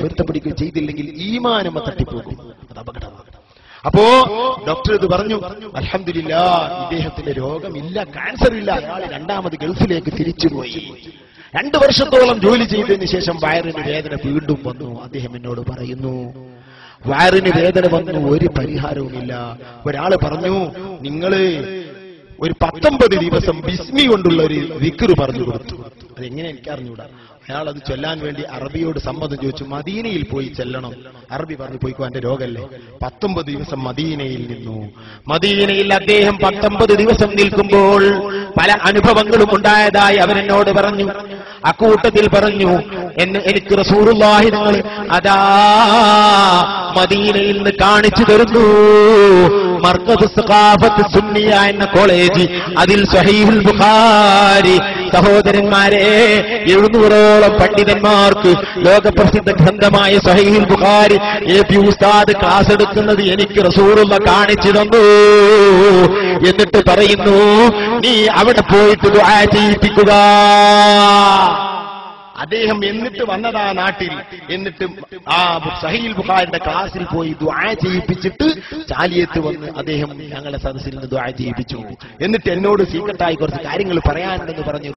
പൊരുത്തപ്പെടുകയോ ചെയ്തില്ലെങ്കിൽ ഈമാനമ തട്ടിപ്പോകും. അത് അപകടമാണ്. അപ്പോ ഡോക്ടർ ഇത് പറഞ്ഞു, അൽഹംദുലില്ലാഹ് ഇദ്ദേഹത്തിന്റെ രോഗമില്ല, ക്യാൻസർ ഇല്ല. അയാൾ രണ്ടാമത് ഗൾഫിലേക്ക് തിരിച്ചുപോയി. 2 വർഷത്തോളം ജോലി ചെയ്തതിന് ശേഷം വയറിന് വേദന വീണ്ടും വന്നു. അദ്ദേഹം എന്നോട് പറയുന്നു, വയറിന് വേദന വന്നു, ഒരു പരിഹാരവുമില്ല. ഒരാള് പറഞ്ഞു, നിങ്ങള് ഒരു 19 ദിവസം ബിസ്മി കൊണ്ടുള്ള ഒരു ദിക്ർ പറഞ്ഞു കൊടുത്തു. അതെങ്ങനെ എനിക്കറിഞ്ഞൂടാ. അയാൾ അത് ചൊല്ലാൻ വേണ്ടി അറബിയോട് സമ്മതം ചോദിച്ചു. മദീനയിൽ പോയി ചെല്ലണം. അറബി പറഞ്ഞു, പോയിക്കോ, എന്റെ രോഗല്ലേ. 19 ദിവസം മദീനയിൽ നിന്നു. മദീനയിൽ അദ്ദേഹം 19 ദിവസം നിൽക്കുമ്പോൾ പല അനുഭവങ്ങളും ഉണ്ടായതായി അവരെന്നോട് പറഞ്ഞു. അക്കൂട്ടത്തിൽ പറഞ്ഞു, എനിക്ക് റസൂലുള്ളാഹി തങ്ങൾ അതാ മദീനയിൽ നിന്ന് കാണിച്ചു തരുന്നു. മർക്കദ് സഖാഫത്ത് സുന്നിയ എന്ന കോളേജ്, അതിൽ സ്വഹീഹുൽ ബുഖാരി. സഹോദരന്മാരെ, 700ഓളം പണ്ഡിതന്മാർക്ക് ലോകപ്രസിദ്ധ ഗ്രന്ഥമായ സ്വഹീഹുൽ ബുഖാരി എ.പി. ഉസ്താദ് ക്ലാസ് എടുക്കുന്നത് എനിക്ക് റസൂലുള്ള കാണിച്ചു തന്നു. എന്നിട്ട് പറയുന്നു, നീ അവിടെ പോയിട്ട് ദുആ ചെയ്യിപ്പിക്കുക. അദ്ദേഹം എന്നിട്ട് വന്നതാ നാട്ടിൽ. എന്നിട്ട് ആ സഹീഹുൽ ബുഖാരിയുടെ ക്ലാസ്സിൽ പോയി ദുആ ചെയ്യിപ്പിച്ചിട്ട് ചാലിയത്ത് വന്ന് അദ്ദേഹം ഞങ്ങളുടെ സദസ്സിൽ നിന്ന് ദുആ ചെയ്യിപ്പിച്ചു. എന്നിട്ട് എന്നോട് സീക്രട്ടായി കുറച്ച് കാര്യങ്ങൾ പറയാനുണ്ടെന്ന് പറഞ്ഞു.